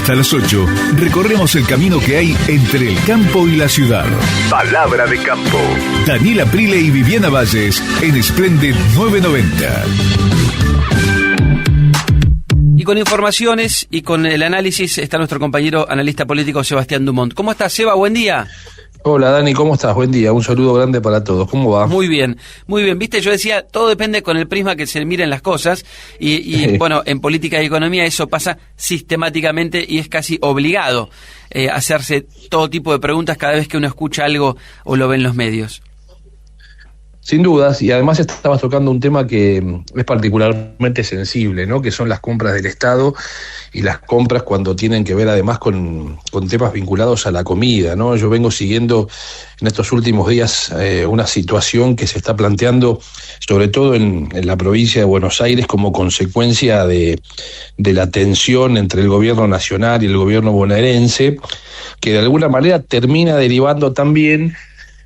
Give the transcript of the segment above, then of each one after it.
hasta las 8 recorremos el camino que hay entre el campo y la ciudad. Palabra de campo. Daniela Prile y Viviana Valles en Splendid 990. Y con informaciones y con el análisis está nuestro compañero analista político Sebastián Dumont. ¿Cómo estás, Seba? Buen día. Hola, Dani, ¿cómo estás? Buen día, un saludo grande para todos. ¿Cómo va? Muy bien. Viste, yo decía, todo depende con el prisma que se miren las cosas y bueno, en política y economía eso pasa sistemáticamente y es casi obligado hacerse todo tipo de preguntas cada vez que uno escucha algo o lo ve en los medios. Sin dudas, y además estabas tocando un tema que es particularmente sensible, ¿no? Que son las compras del Estado y las compras cuando tienen que ver además con temas vinculados a la comida, ¿no? Yo vengo siguiendo en estos últimos días una situación que se está planteando sobre todo en la provincia de Buenos Aires como consecuencia de la tensión entre el gobierno nacional y el gobierno bonaerense, que de alguna manera termina derivando también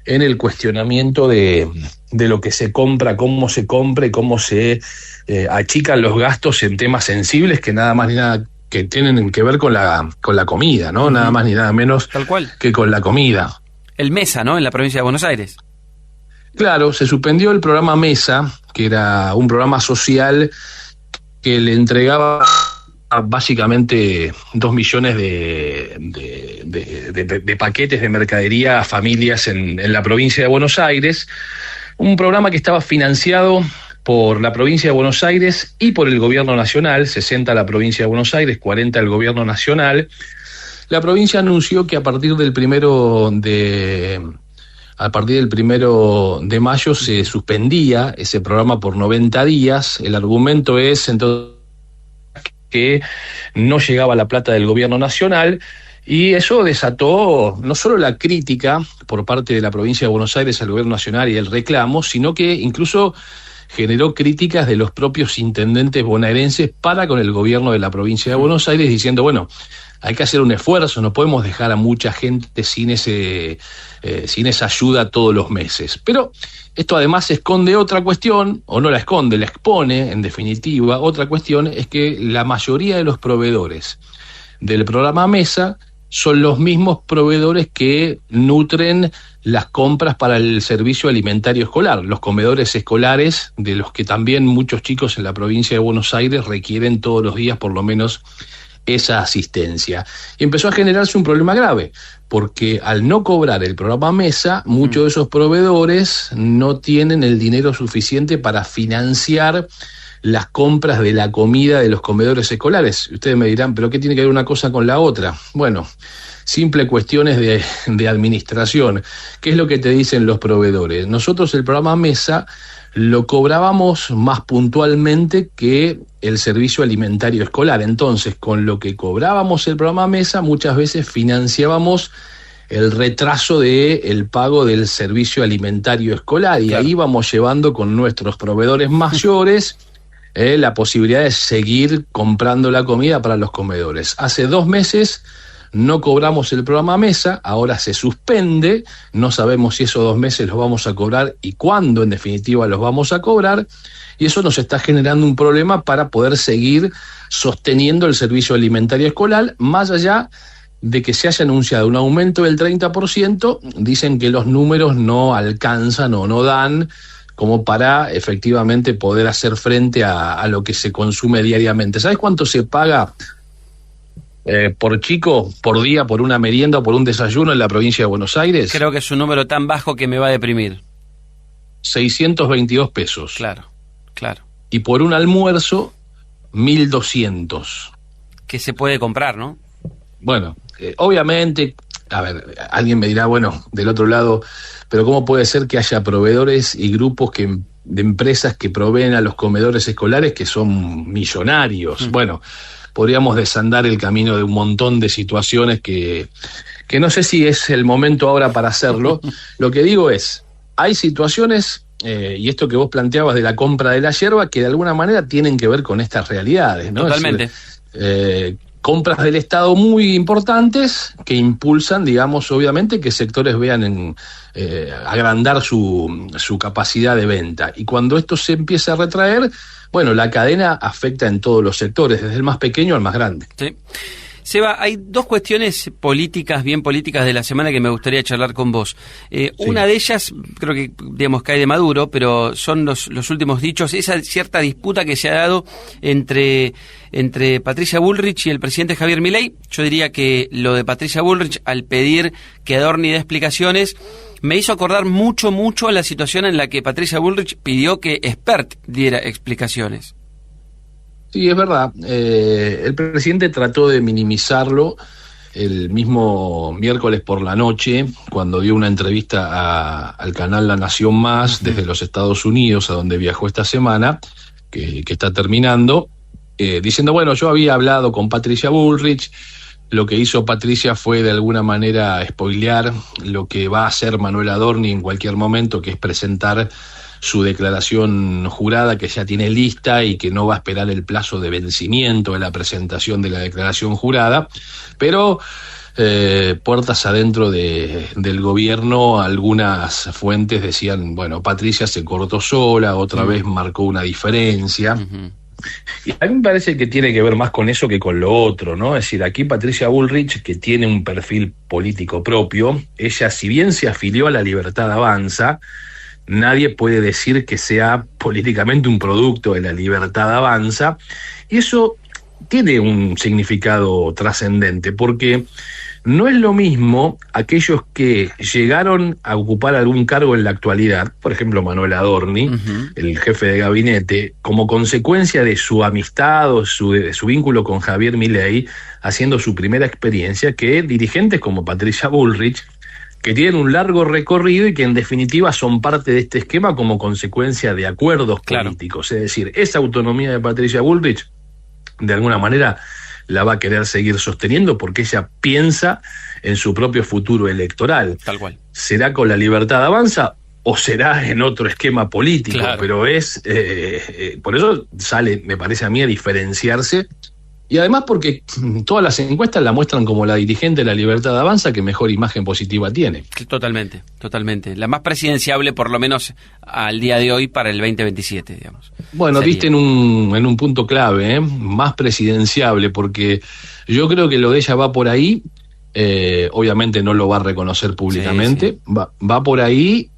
en el cuestionamiento de lo que se compra, cómo se compra y cómo se achican los gastos en temas sensibles que nada más ni nada que tienen que ver con la comida, ¿no? Nada más ni nada menos Tal cual. Que con la comida. El MESA, ¿no? En la provincia de Buenos Aires. Claro, se suspendió el programa MESA, que era un programa social que le entregaba básicamente 2 millones de paquetes de mercadería a familias en la provincia de Buenos Aires, un programa que estaba financiado por la provincia de Buenos Aires y por el gobierno nacional, 60 la provincia de Buenos Aires, 40 el gobierno nacional. La provincia anunció que a partir del 1 de mayo se suspendía ese programa por 90 días. El argumento es entonces que no llegaba la plata del gobierno nacional, y eso desató no solo la crítica por parte de la provincia de Buenos Aires al gobierno nacional y el reclamo, sino que incluso generó críticas de los propios intendentes bonaerenses para con el gobierno de la provincia de Buenos Aires, diciendo, bueno, hay que hacer un esfuerzo, no podemos dejar a mucha gente sin esa ayuda todos los meses. Pero esto además esconde otra cuestión, o no la esconde, la expone, en definitiva. Otra cuestión es que la mayoría de los proveedores del programa MESA son los mismos proveedores que nutren las compras para el servicio alimentario escolar, los comedores escolares, de los que también muchos chicos en la provincia de Buenos Aires requieren todos los días por lo menos esa asistencia. Y empezó a generarse un problema grave, porque al no cobrar el programa MESA, muchos de esos proveedores no tienen el dinero suficiente para financiar las compras de la comida de los comedores escolares. Ustedes me dirán, ¿pero qué tiene que ver una cosa con la otra? Bueno, simple cuestiones de administración. ¿Qué es lo que te dicen los proveedores? Nosotros el programa MESA lo cobrábamos más puntualmente que el servicio alimentario escolar. Entonces, con lo que cobrábamos el programa MESA, muchas veces financiábamos el retraso del pago del servicio alimentario escolar, y claro, ahí vamos llevando con nuestros proveedores mayores la posibilidad de seguir comprando la comida para los comedores. Hace 2 meses no cobramos el programa MESA, ahora se suspende, no sabemos si esos 2 meses los vamos a cobrar y cuándo en definitiva los vamos a cobrar, y eso nos está generando un problema para poder seguir sosteniendo el servicio alimentario escolar, más allá de que se haya anunciado un aumento del 30%, dicen que los números no alcanzan o no dan como para efectivamente poder hacer frente a lo que se consume diariamente. ¿Sabes cuánto se paga por chico, por día, por una merienda o por un desayuno en la provincia de Buenos Aires? Creo que es un número tan bajo que me va a deprimir. 622 pesos. Claro. Y por un almuerzo, 1.200. Que se puede comprar, ¿no? Bueno, obviamente, a ver, alguien me dirá, bueno, del otro lado, pero ¿cómo puede ser que haya proveedores y grupos de empresas que proveen a los comedores escolares que son millonarios? Bueno, podríamos desandar el camino de un montón de situaciones que no sé si es el momento ahora para hacerlo. Lo que digo es, hay situaciones, y esto que vos planteabas de la compra de la yerba, que de alguna manera tienen que ver con estas realidades, ¿no? Totalmente. Es decir, compras del Estado muy importantes que impulsan, digamos, obviamente, que sectores vean agrandar su capacidad de venta. Y cuando esto se empieza a retraer, bueno, la cadena afecta en todos los sectores, desde el más pequeño al más grande. Sí. Seba, hay dos cuestiones políticas, bien políticas de la semana que me gustaría charlar con vos. Una de ellas, creo que digamos cae de Maduro, pero son los últimos dichos, esa cierta disputa que se ha dado entre Patricia Bullrich y el presidente Javier Milei. Yo diría que lo de Patricia Bullrich, al pedir que Adorni dé explicaciones, me hizo acordar mucho a la situación en la que Patricia Bullrich pidió que Spert diera explicaciones. Sí, es verdad. El presidente trató de minimizarlo el mismo miércoles por la noche, cuando dio una entrevista al canal La Nación Más desde los Estados Unidos, a donde viajó esta semana, que está terminando, diciendo, bueno, yo había hablado con Patricia Bullrich. Lo que hizo Patricia fue de alguna manera spoilear lo que va a hacer Manuel Adorni en cualquier momento, que es presentar su declaración jurada, que ya tiene lista y que no va a esperar el plazo de vencimiento de la presentación de la declaración jurada, pero puertas adentro del gobierno, algunas fuentes decían, bueno, Patricia se cortó sola, otra vez marcó una diferencia. Y a mí me parece que tiene que ver más con eso que con lo otro, ¿no? Es decir, aquí Patricia Bullrich, que tiene un perfil político propio, ella, si bien se afilió a La Libertad Avanza, nadie puede decir que sea políticamente un producto de La Libertad Avanza, y eso tiene un significado trascendente, porque no es lo mismo aquellos que llegaron a ocupar algún cargo en la actualidad, por ejemplo Manuel Adorni, el jefe de gabinete, como consecuencia de su amistad o de su vínculo con Javier Milei, haciendo su primera experiencia, que dirigentes como Patricia Bullrich, que tienen un largo recorrido y que en definitiva son parte de este esquema como consecuencia de acuerdos políticos. Es decir, esa autonomía de Patricia Bullrich, de alguna manera, la va a querer seguir sosteniendo porque ella piensa en su propio futuro electoral. Tal cual. ¿Será con La Libertad Avanza o será en otro esquema político? Claro. Pero es por eso sale, me parece a mí, a diferenciarse. Y además porque todas las encuestas la muestran como la dirigente de La Libertad Avanza que mejor imagen positiva tiene. Totalmente. La más presidenciable, por lo menos al día de hoy, para el 2027, digamos. Bueno, sería. Viste en un punto clave, más presidenciable, porque yo creo que lo de ella va por ahí, obviamente no lo va a reconocer públicamente, sí. Va por ahí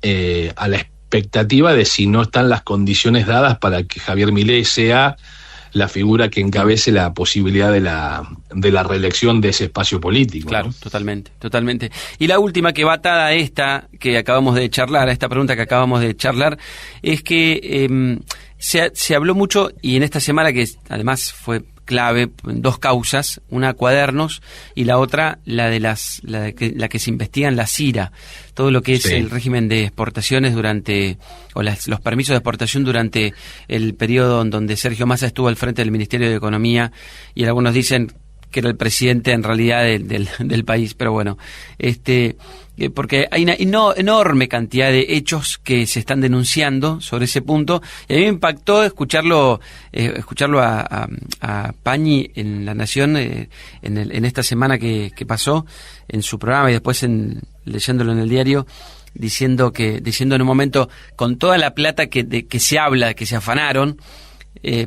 a la expectativa de si no están las condiciones dadas para que Javier Milei sea la figura que encabece la posibilidad de la reelección de ese espacio político. Claro, ¿no? Totalmente. Y la última, que va atada a esta que acabamos de charlar, a esta pregunta que acabamos de charlar, es que se habló mucho, y en esta semana, que además fue clave en dos causas, una Cuadernos y la otra la que se investigan la CIRA, todo lo que es el régimen de exportaciones los permisos de exportación durante el periodo en donde Sergio Massa estuvo al frente del Ministerio de Economía, y algunos dicen que era el presidente en realidad del país, pero bueno, porque hay una enorme cantidad de hechos que se están denunciando sobre ese punto, y a mí me impactó escucharlo a Pañi en La Nación en esta semana que pasó en su programa, y después leyéndolo en el diario, diciendo en un momento, con toda la plata que se habla, que se afanaron,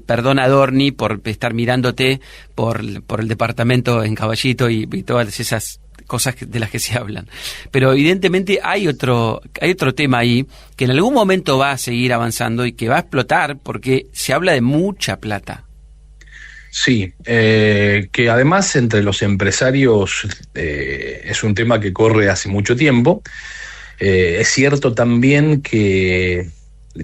perdona Adorni por estar mirándote por el departamento en Caballito y todas esas cosas de las que se hablan, pero evidentemente hay otro tema ahí que en algún momento va a seguir avanzando y que va a explotar, porque se habla de mucha plata. Sí, que además entre los empresarios es un tema que corre hace mucho tiempo. Es cierto también que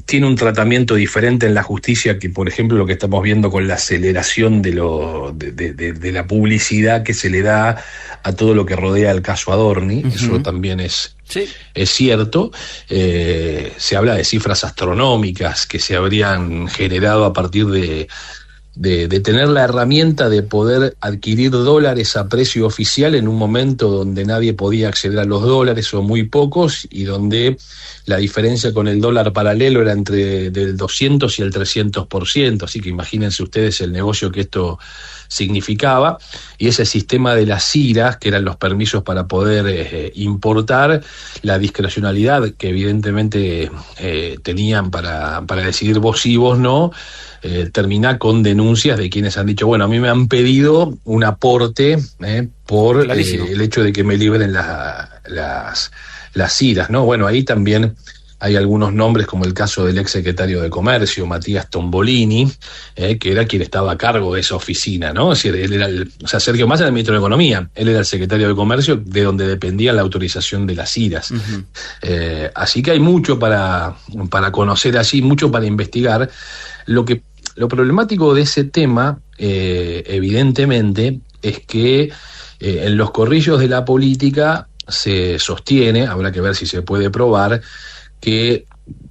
tiene un tratamiento diferente en la justicia que, por ejemplo, lo que estamos viendo con la aceleración de la publicidad que se le da a todo lo que rodea el caso Adorni. Eso también es cierto. Se habla de cifras astronómicas que se habrían generado a partir de tener la herramienta de poder adquirir dólares a precio oficial en un momento donde nadie podía acceder a los dólares o muy pocos, y donde la diferencia con el dólar paralelo era del 200 y el 300%, así que imagínense ustedes el negocio que esto significaba, y ese sistema de las CIRAs, que eran los permisos para poder importar, la discrecionalidad que evidentemente tenían para decidir vos sí, vos no, termina con denuncias de quienes han dicho, bueno, a mí me han pedido un aporte por el hecho de que me liberen las CIRAs, ¿no? Bueno, ahí también hay algunos nombres, como el caso del exsecretario de Comercio, Matías Tombolini, que era quien estaba a cargo de esa oficina, ¿no? Es decir, él era Sergio Massa era el ministro de Economía, él era el secretario de Comercio, de donde dependía la autorización de las CIRAs. Uh-huh. Así que hay mucho para conocer allí, mucho para investigar. Lo problemático de ese tema, evidentemente, es que en los corrillos de la política se sostiene, habrá que ver si se puede probar, que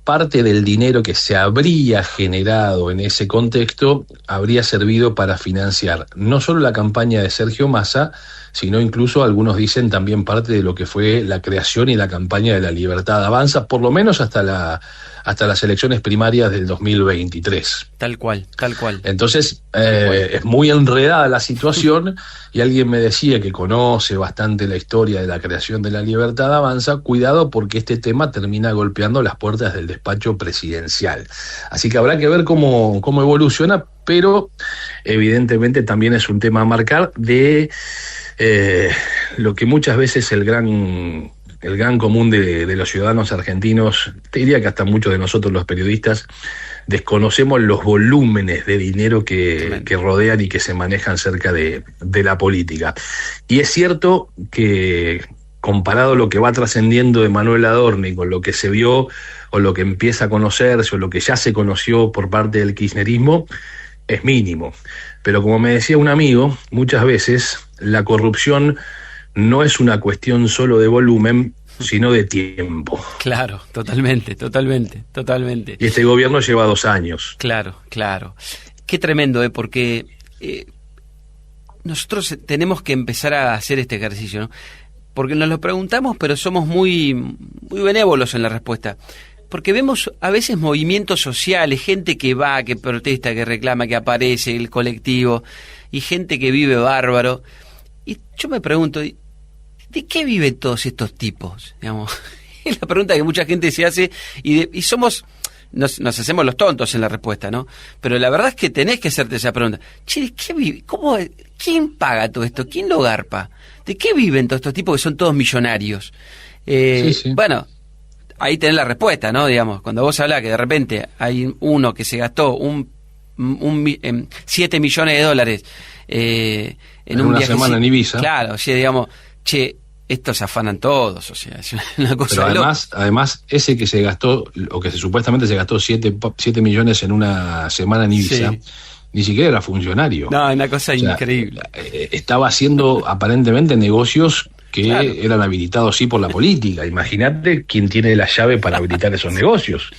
parte del dinero que se habría generado en ese contexto habría servido para financiar no solo la campaña de Sergio Massa, sino incluso algunos dicen también parte de lo que fue la creación y la campaña de La Libertad Avanza, por lo menos hasta las elecciones primarias del 2023. Tal cual. Entonces, es muy enredada la situación, y alguien me decía que conoce bastante la historia de la creación de La Libertad Avanza, cuidado porque este tema termina golpeando las puertas del despacho presidencial. Así que habrá que ver cómo evoluciona, pero evidentemente también es un tema a marcar de lo que muchas veces el gran común de los ciudadanos argentinos, te diría que hasta muchos de nosotros los periodistas, desconocemos los volúmenes de dinero que rodean y que se manejan cerca de la política. Y es cierto que, comparado lo que va trascendiendo de Manuel Adorni con lo que se vio o lo que empieza a conocerse o lo que ya se conoció por parte del kirchnerismo, es mínimo. Pero como me decía un amigo, muchas veces la corrupción no es una cuestión solo de volumen, sino de tiempo. Claro, totalmente. Y este gobierno lleva 2 años. Claro. Qué tremendo, porque nosotros tenemos que empezar a hacer este ejercicio, ¿no? Porque nos lo preguntamos, pero somos muy benévolos en la respuesta. Porque vemos a veces movimientos sociales, gente que va, que protesta, que reclama, que aparece, el colectivo, y gente que vive bárbaro. Y yo me pregunto, ¿de qué viven todos estos tipos? Digamos, es la pregunta que mucha gente se hace, y somos, nos hacemos los tontos en la respuesta, ¿no? Pero la verdad es que tenés que hacerte esa pregunta. Che, ¿de qué vive? ¿Quién paga todo esto? ¿Quién lo garpa? ¿De qué viven todos estos tipos que son todos millonarios? Sí. Bueno, ahí tenés la respuesta, ¿no? Digamos, cuando vos hablás que de repente hay uno que se gastó 7 millones de dólares en una semana en Ibiza. Claro, o sea, digamos, estos se afanan todos, o sea, es una cosa. Pero además ese que se gastó, o que supuestamente se gastó 7 millones en una semana en Ibiza, sí, ni siquiera era funcionario. No, una cosa increíble. Estaba haciendo aparentemente negocios que eran habilitados sí por la política. Imagínate quién tiene la llave para habilitar esos negocios.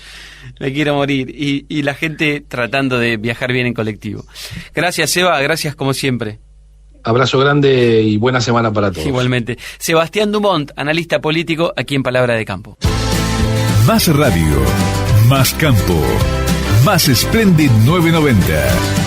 Me quiero morir. Y la gente tratando de viajar bien en colectivo. Gracias, Seba, gracias como siempre. Abrazo grande y buena semana para todos. Igualmente. Sebastián Dumont, analista político, aquí en Palabra de Campo. Más radio, más campo, más Splendid 990.